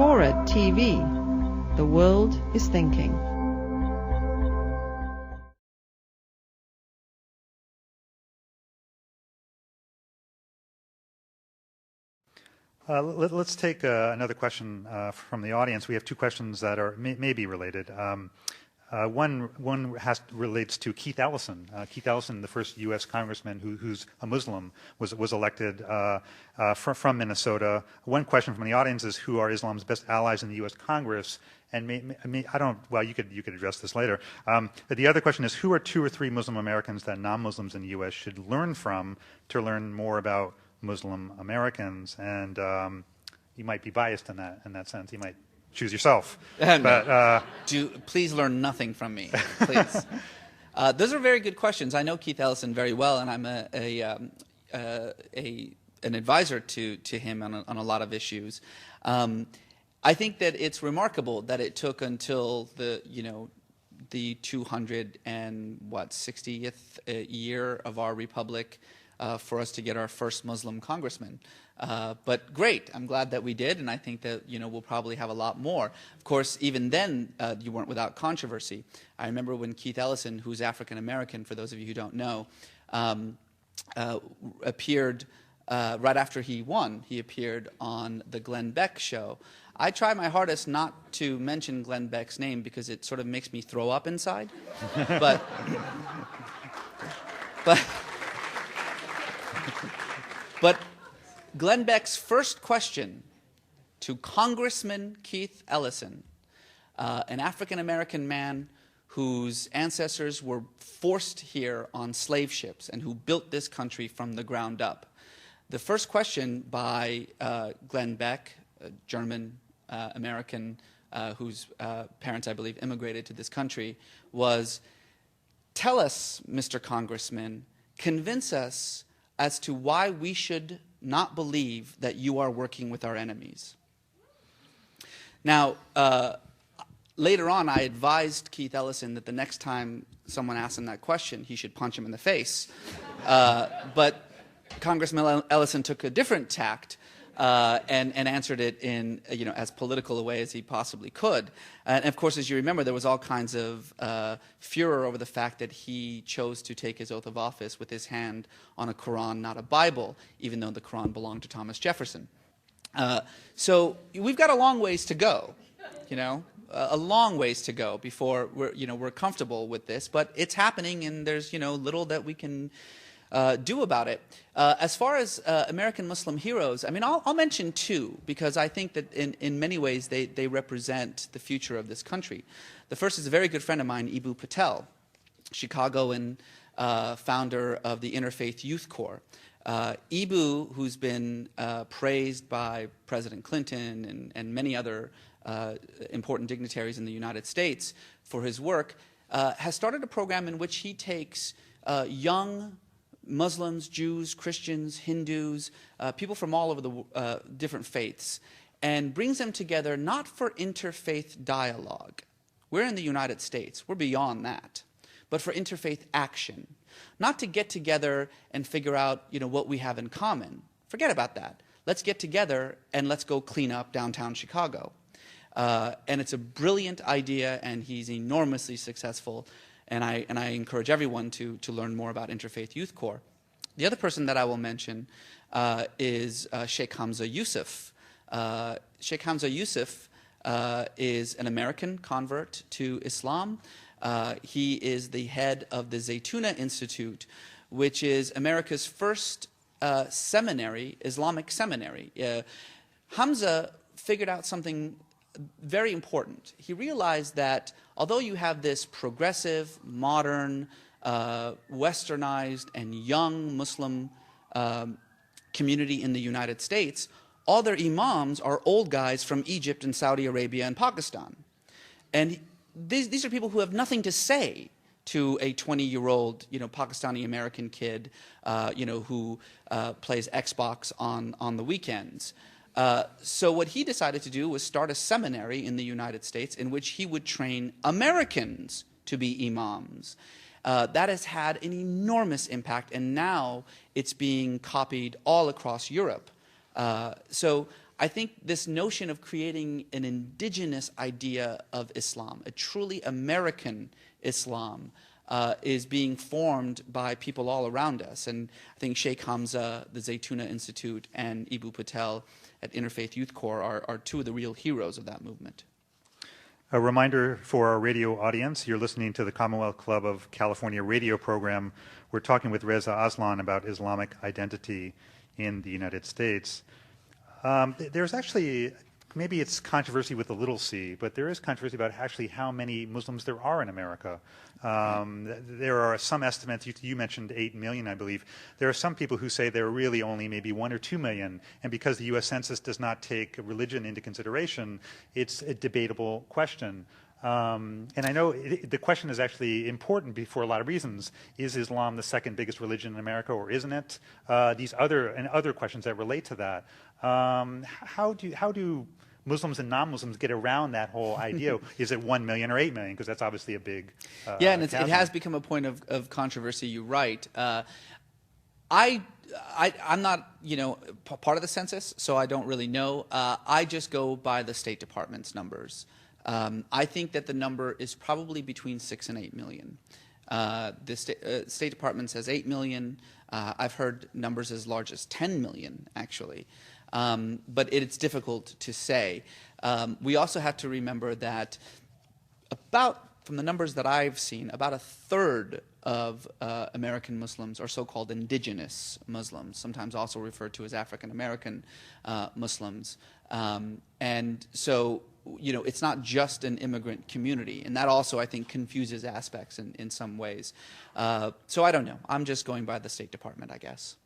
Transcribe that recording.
Torah TV. The world is thinking. Let's take another question from the audience. We have two questions that are may be related. One relates to Keith Ellison. Keith Ellison, the first U.S. congressman who's a Muslim, was elected from Minnesota. One question from the audience is, who are Islam's best allies in the U.S. Congress? And I don't. Well, you could address this later. But the other question is, who are 2 or 3 Muslim Americans that non-Muslims in the U.S. should learn from to learn more about Muslim Americans? And you might be biased in that sense. You might choose yourself. But please learn nothing from me, please. Those are very good questions. I know Keith Ellison very well, and I'm an advisor to him on a lot of issues. I think that it's remarkable that it took until the 260th year of our republic for us to get our first Muslim congressman. But great, I'm glad that we did, and I think that we'll probably have a lot more. Of course, even then, you weren't without controversy. I remember when Keith Ellison, who's African American, for those of you who don't know, appeared right after he won. He appeared on the Glenn Beck show. I try my hardest not to mention Glenn Beck's name because it sort of makes me throw up inside. but Glenn Beck's first question to Congressman Keith Ellison, an African-American man whose ancestors were forced here on slave ships and who built this country from the ground up. The first question by Glenn Beck, a German American whose parents, I believe, immigrated to this country, was, "Tell us, Mr. Congressman, convince us as to why we should not believe that you are working with our enemies." Now, later on, I advised Keith Ellison that the next time someone asked him that question, he should punch him in the face. But Congressman Ellison took a different tact and answered it in as political a way as he possibly could. And of course, as you remember, there was all kinds of furor over the fact that he chose to take his oath of office with his hand on a Quran, not a Bible, even though the Quran belonged to Thomas Jefferson. So we've got a long ways to go, a long ways to go before we're comfortable with this. But it's happening, and there's little that we can do about it. As far as American Muslim heroes, I mean, I'll mention 2 because I think that in many ways they represent the future of this country. The first is a very good friend of mine, Eboo Patel, Chicagoan founder of the Interfaith Youth Corps. Eboo, who's been praised by President Clinton and many other important dignitaries in the United States for his work, has started a program in which he takes young Muslims, Jews, Christians, Hindus, people from all over the different faiths, and brings them together not for interfaith dialogue. We're in the United States. We're beyond that. But for interfaith action. Not to get together and figure out, what we have in common. Forget about that. Let's get together and let's go clean up downtown Chicago. And it's a brilliant idea, and he's enormously successful. And I encourage everyone to learn more about Interfaith Youth Corps. The other person that I will mention is Sheikh Hamza Yusuf. Sheikh Hamza Yusuf is an American convert to Islam. He is the head of the Zaytuna Institute, which is America's first seminary, Islamic seminary. Hamza figured out something very important. He realized that although you have this progressive, modern, westernized, and young Muslim community in the United States, all their imams are old guys from Egypt and Saudi Arabia and Pakistan. And these are people who have nothing to say to a 20-year-old, Pakistani-American kid, who plays Xbox on the weekends. So what he decided to do was start a seminary in the United States in which he would train Americans to be imams. That has had an enormous impact, and now it's being copied all across Europe. So I think this notion of creating an indigenous idea of Islam, a truly American Islam, is being formed by people all around us. And I think Sheikh Hamza, the Zaytuna Institute, and Ibu Patel at Interfaith Youth Corps are two of the real heroes of that movement. A reminder for our radio audience, you're listening to the Commonwealth Club of California radio program. We're talking with Reza Aslan about Islamic identity in the United States. There's actually, maybe it's controversy with a little c, but there is controversy about actually how many Muslims there are in America. There are some estimates, you mentioned 8 million, I believe. There are some people who say there are really only maybe 1 or 2 million, and because the U.S. Census does not take religion into consideration, it's a debatable question. And I know the question is actually important for a lot of reasons. Is Islam the second biggest religion in America, or isn't it? These other questions that relate to that. How do Muslims and non-Muslims get around that whole idea? Is it 1 million or 8 million? Because that's obviously a big yeah, and it has become a point of controversy. You're right. I'm not, part of the census, so I don't really know. I just go by the State Department's numbers. I think that the number is probably between 6 and 8 million. The State Department says 8 million. I've heard numbers as large as 10 million, actually. But it's difficult to say. We also have to remember that from the numbers that I've seen, about a third of American Muslims are so-called indigenous Muslims, sometimes also referred to as African American Muslims. And so, it's not just an immigrant community, and that also, I think, confuses aspects in some ways. So I don't know. I'm just going by the State Department, I guess.